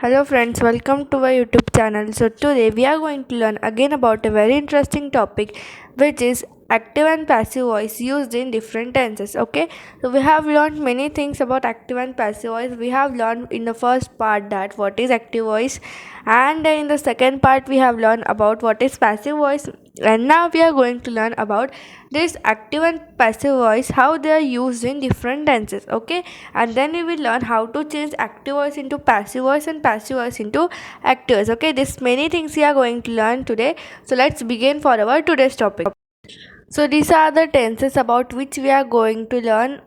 Hello friends, welcome to our YouTube channel. So today we are going to learn again about a very interesting topic, which is active and passive voice used in different tenses. Okay, so we have learned many things about active and passive voice. We have learned in the first part that what is active voice, and then in the second part we have learned about what is passive voice, and now we are going to learn about this active and passive voice, how they are used in different tenses. Okay, and then we will learn how to change active voice into passive voice and passive voice into active voice. Okay, this many things we are going to learn today. So let's begin for our today's topic. So these are the tenses about which we are going to learn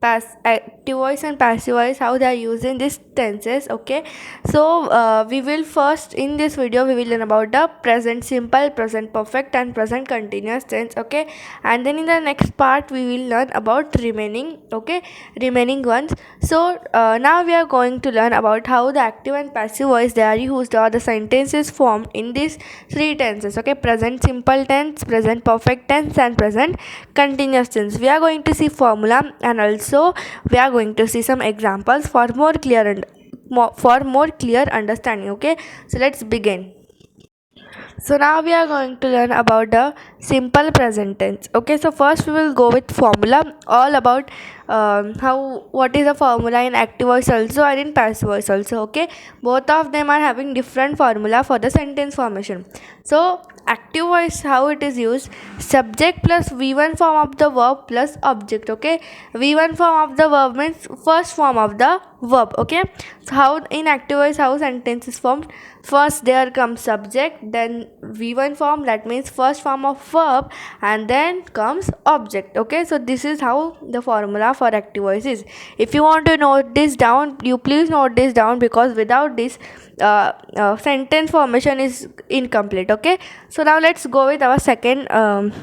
active voice and passive voice, how they are used in these tenses. Okay, so we will first in this video we will learn about the present simple, present perfect and present continuous tense. Okay, and then in the next part we will learn about remaining ones. So now we are going to learn about how the active and passive voice they are used, or the sentences formed in these three tenses. Okay, present simple tense, present perfect tense and present continuous tense. We are going to see formula, and also we are going to see some examples for more clear understanding. Okay, so let's begin. So now we are going to learn about the simple present tense. Okay, so first we will go with formula, all about how what is the formula in active voice also and in passive voice also. Okay, both of them are having different formula for the sentence formation. So active voice, how it is used: subject plus v1 form of the verb plus object. Okay, v1 form of the verb means first form of the verb. Okay, so how in active voice how sentence is formed: first there comes subject, then v1 form, that means first form of verb, and then comes object. Okay, so this is how the formula for active voice is. If you want to note this down, you please note this down, because without this sentence formation is incomplete. Okay, so now let's go with our second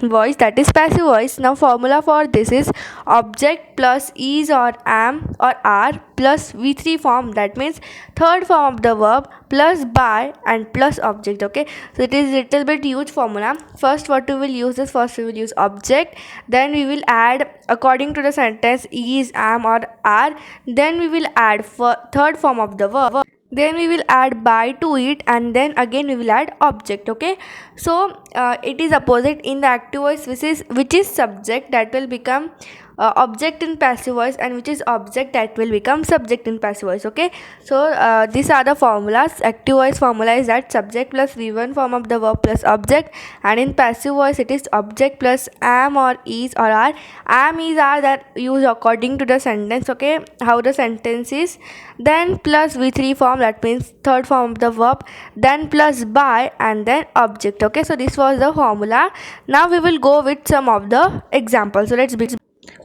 voice, that is passive voice. Now formula for this is object plus is or am or are plus v3 form, that means third form of the verb, plus by and plus object. Okay, so it is little bit huge formula. First what we will use is, first we will use object, then we will add according to the sentence is, am or are, then we will add for third form of the verb, then we will add by to it, and then again we will add object. Okay, so it is opposite in the active voice, which is subject, that will become object in passive voice, and which is object, that will become subject in passive voice. Okay, so these are the formulas. Active voice formula is that subject plus v1 form of the verb plus object, and in passive voice it is object plus am or is or are. Am, is, are, that use according to the sentence. Okay, how the sentence is, then plus v3 form, that means third form of the verb, then plus by and then object. Okay, so this was the formula. Now we will go with some of the examples. So let's begin.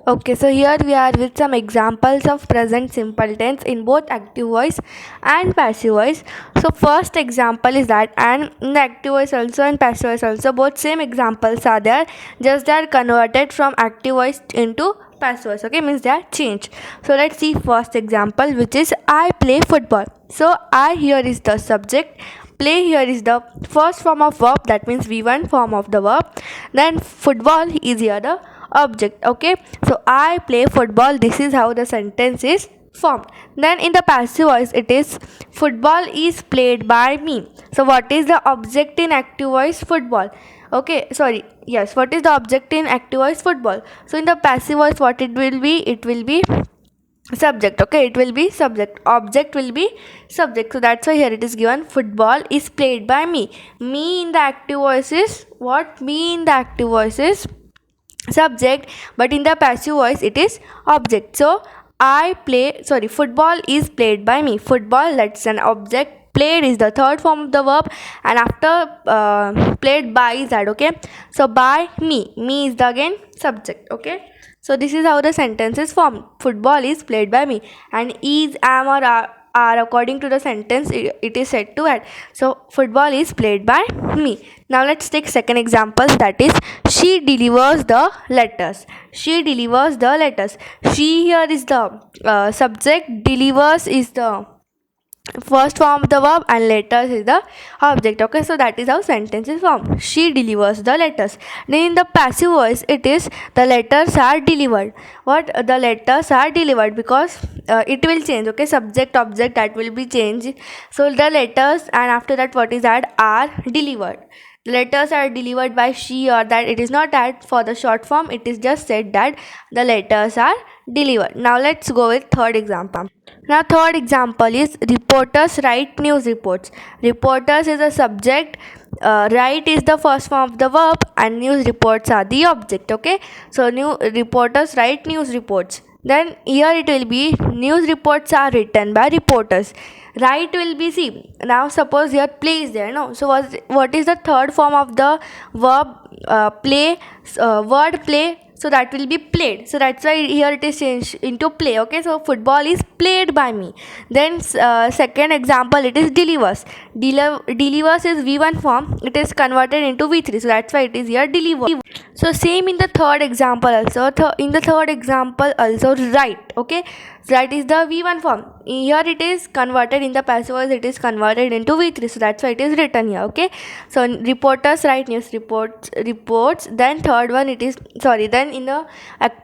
Okay, so here we are with some examples of present simple tense in both active voice and passive voice. So first example is that, and in the active voice also and passive voice also, both same examples are there, just they are converted from active voice into passive voice. Okay, means they are changed. So let's see first example, which is I play football. So I here is the subject, play here is the first form of verb, that means v1 form of the verb, then football is here the object. Okay, so I play football, this is how the sentence is formed. Then in the passive voice it is football is played by me. So what is the object in active voice? Football. Okay, sorry, yes, what is the object in active voice? Football. So in the passive voice what it will be? It will be subject. Okay, it will be subject, object will be subject. So that's why here it is given football is played by me. Me in the active voice is what? Me in the active voice is subject, but in the passive voice it is object. So football is played by me. Football, that's an object, played is the third form of the verb, and after played by is that. Okay, so by me is the again subject. Okay, so this is how the sentence is formed: football is played by me, and is, am or are according to the sentence it is said to add. So football is played by me. Now let's take second example, that is she delivers the letters. She delivers the letters. She here is the subject, delivers is the first form of the verb, and letters is the object. Okay, so that is how sentence is formed: she delivers the letters. Then in the passive voice it is the letters are delivered. What? The letters are delivered, because it will change. Okay, subject object, that will be changed. So the letters, and after that what is that, are delivered. The letters are delivered by she or that. It is not that for the short form, it is just said that the letters are delivered. Now let's go with third example. Now third example is reporters write news reports. Reporters is a subject, write is the first form of the verb, and news reports are the object. Okay, so new reporters write news reports. Then here it will be news reports are written by reporters. Right will be, see, now suppose here play is there, no, so what is the third form of the verb, play, word play, so that will be played. So that's why here it is changed into play. Okay, so football is played by me. Then second example, it is delivers. Delivers is v1 form, it is converted into v3, so that's why it is here deliver. So same in the third example also. In the third example also, write. Okay, write is the v1 form. Here it is converted in the passive voice, it is converted into v3, so that's why it is written here. Okay, so reporters write news reports. Then third one, it is, sorry, then in the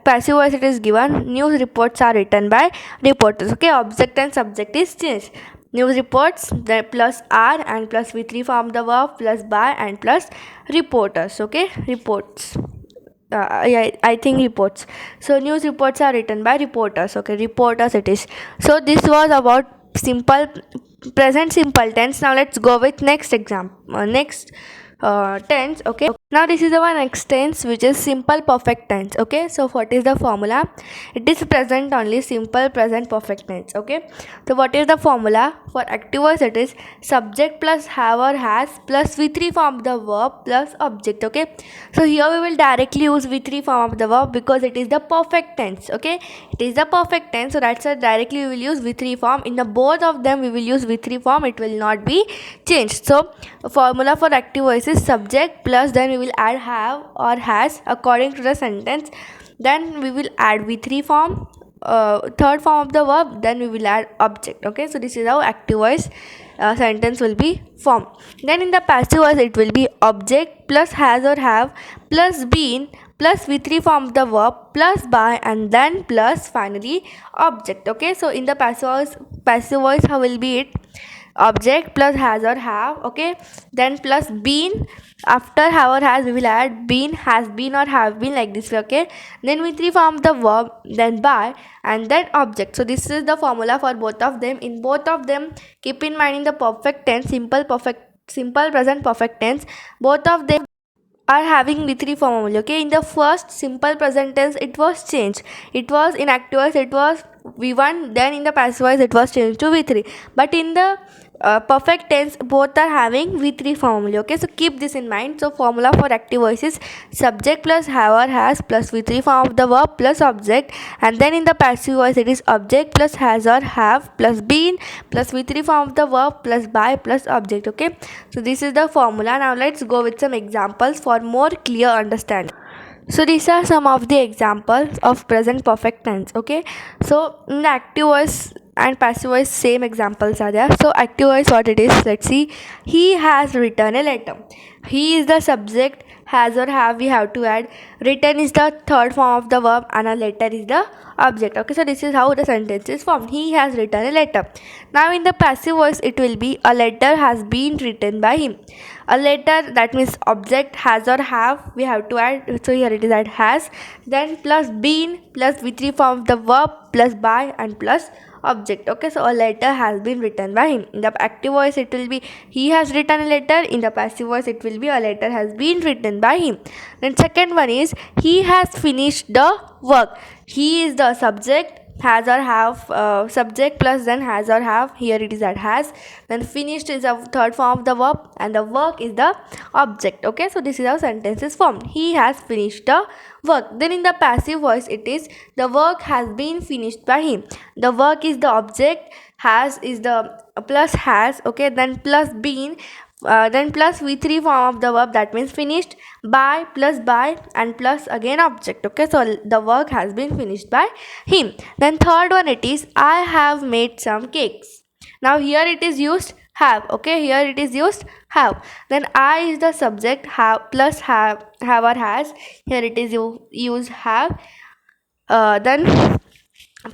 passive voice it is given news reports are written by reporters. Okay, object and subject is changed. News reports, then plus r and plus v3 form the verb, plus by and plus reporters. Okay, reports, yeah, I think reports. So news reports are written by reporters. Okay, reporters it is. So this was about simple present simple tense. Now let's go with next example, next tense. Okay, now this is our next tense, which is simple perfect tense. Okay, so what is the formula? It is present only, simple present perfect tense. Okay, so what is the formula for active voice? It is subject plus have or has plus v3 form of the verb plus object. Okay, so here we will directly use v3 form of the verb because it is the perfect tense. Okay, it is the perfect tense, so that's why directly we will use v3 form. In the both of them we will use v3 form, it will not be changed. So formula for active voice is subject plus, then we will add have or has according to the sentence, then we will add v3 form, third form of the verb, then we will add object. Okay, so this is how active voice sentence will be formed. Then in the passive voice it will be object plus has or have plus been plus v3 form of the verb plus by and then plus finally object. Okay, so in the passive voice how will be it? Object plus has or have. Okay, then plus been, after have or has we will add been, has been or have been, like this way. Okay, then we three form the verb, then by and then object. So this is the formula for both of them. In both of them, keep in mind, in the perfect tense, simple present perfect tense, both of them are having v3 form only. Okay, in the first simple present tense it was changed, it was in active voice it was v1, then in the passive voice it was changed to v3, but in the perfect tense both are having v3 form only. Okay, so keep this in mind. So formula for active voice is subject plus have or has plus v3 form of the verb plus object, and then in the passive voice it is object plus has or have plus been plus v3 form of the verb plus by plus object. Okay, so this is the formula. Now let's go with some examples for more clear understanding. So these are some of the examples of present perfect tense. Okay, so in the active voice and passive voice same examples are there. So active voice, what it is, let's see. He has written a letter. He is the subject, has or have we have to add, written is the third form of the verb, and a letter is the object. Okay, so this is how the sentence is formed. He has written a letter. Now in the passive voice it will be a letter has been written by him. A letter, that means object, has or have we have to add, so here it is at has, then plus been plus v3 form of the verb plus by and plus object. Okay, so a letter has been written by him. In the active voice it will be he has written a letter. In the passive voice it will be a letter has been written by him. Then second one is he has finished the work. He is the subject, has or have, subject plus then has or have, here it is at has, then finished is a third form of the verb and the work is the object. Okay, so this is how sentence is formed. He has finished the work. Then in the passive voice it is the work has been finished by him. The work is the object, has is the plus has. Okay, then plus been, then plus v3 form of the verb, that means finished, by plus by and plus again object. Okay, so the work has been finished by him. Then third one it is I have made some cakes. Now here it is used have. Okay, here it is used have. Then I is the subject, have plus have or has, here it is use have. Then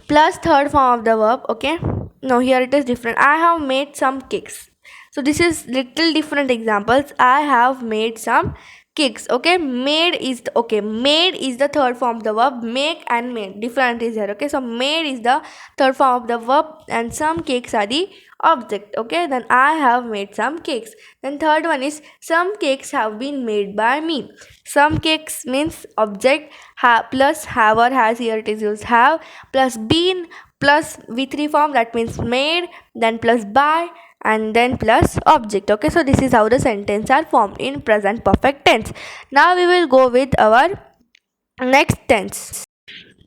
plus third form of the verb. Okay, no, here it is different. I have made some cakes. So this is little different examples. I have made some cakes. Okay, made is the third form of the verb. Make and made different is here. Okay, so made is the third form of the verb and some cakes are the object. Okay, then I have made some cakes. Then third one is some cakes have been made by me. Some cakes means object, plus have or has, here it is used have, plus been, plus v3 form, that means made, then plus by, and then plus object. Okay, so this is how the sentence are formed in present perfect tense. Now we will go with our next tense.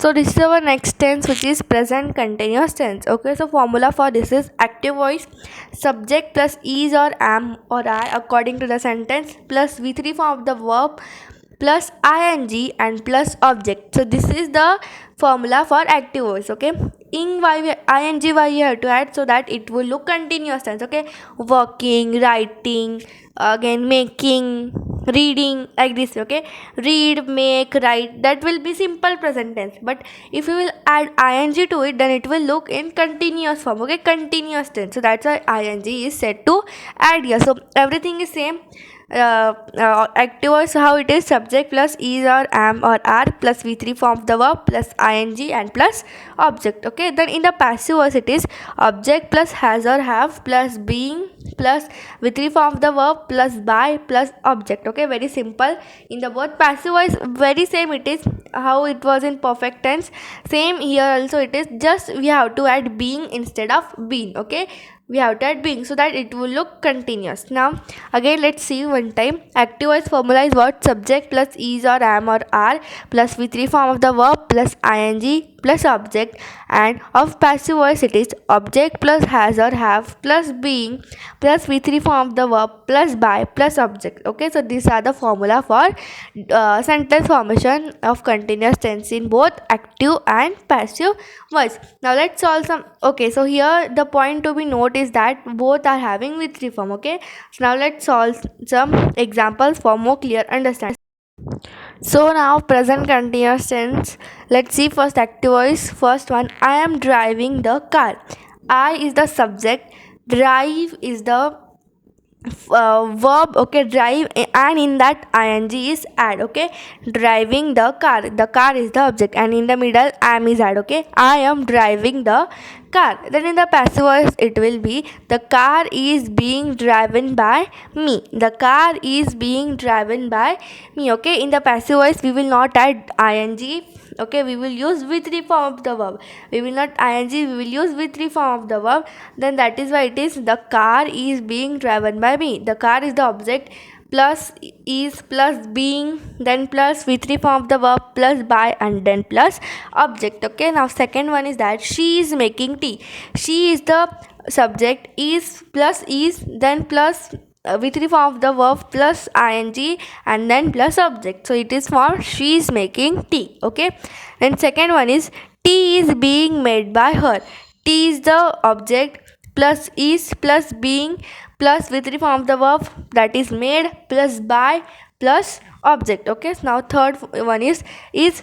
So this is our next tense, which is present continuous tense. Okay, so formula for this is active voice, subject plus is or am or are according to the sentence, plus v3 form of the verb, plus ing and plus object. So this is the formula for active voice. Okay, ing why we have to add, so that it will look continuous tense. Okay, working, writing, again making, reading, like this. Okay, read, make, write, that will be simple present tense, but if you will add ing to it, then it will look in continuous form. Okay, continuous tense, so that's why ing is set to add here. So everything is same. Active voice, how it is, subject plus is or am or are, plus v3 form of the verb, plus ing and plus object. Okay, then in the passive voice it is object plus has or have, plus being, plus v3 form of the verb, plus by, plus object. Okay, very simple. In the both passive voice, very same it is how it was in perfect tense, same here also it is, just we have to add being instead of been. Okay, we have to add being so that it will look continuous. Now again let's see one time. Active voice formula is what? Subject plus is or am or are, plus v3 form of the verb, plus ing plus object. And of passive voice it is object plus has or have, plus being, plus v3 form of the verb, plus by, plus object. Okay, so these are the formula for sentence formation of continuous tense in both active and passive voice. Now let's solve some. Okay, so here the point to be note is that both are having v3 form. Okay, so now let's solve some examples for more clear understanding. So now present continuous tense. Let's see first active voice. First one, I am driving the car. I is the subject, drive is the verb. Okay, drive, and in that ing is add. Okay, driving the car is the object, and in the middle am is add. Okay, I am driving the car. Then in the passive voice it will be the car is being driven by me. The car is being driven by me. Okay, in the passive voice we will not add ing. Okay, we will use v3 form of the verb. We will not ing, we will use v3 form of the verb. Then that is why it is the car is being driven by me. The car is the object, plus is, plus being, then plus v3 form of the verb, plus by, and then plus object. Okay, now second one is that she is making tea. She is the subject, is then plus v3 form of the verb, plus ing, and then plus object. So it is for she is making tea. Okay, and second one is tea is being made by her. Tea is the object, plus is, plus being, plus v3 form of the verb, that is made, plus by, plus object. Okay, so now third one is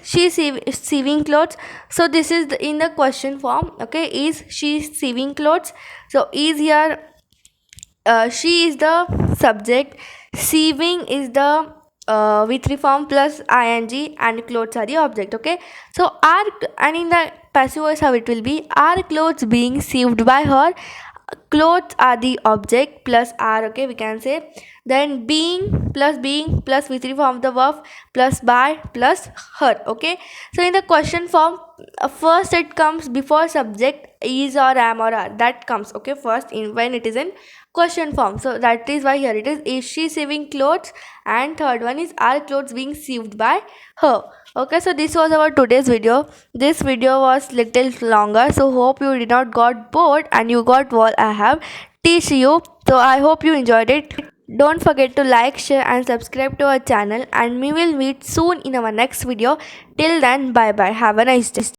she sewing clothes. So this is in the question form. Okay, is she sewing clothes? So is here, she is the subject, sewing is the v3 form, plus ing, and clothes are the object. Okay, so are, and in the passive voice how it will be, are clothes being sewed by her? Clothes are the object, plus are. Okay, we can say, then being plus v3 form of the verb, plus by, plus her. Okay, so in the question form, first it comes before subject, is or am or are, that comes. Okay, first in when it is in question form. So that is why here it is she sewing clothes, and third one is are clothes being sewed by her. Okay, so this was our today's video. This video was little longer, so hope you did not got bored and you got what I have teach you. So I hope you enjoyed it. Don't forget to like, share, and subscribe to our channel, and we will meet soon in our next video. Till then, bye bye, have a nice day.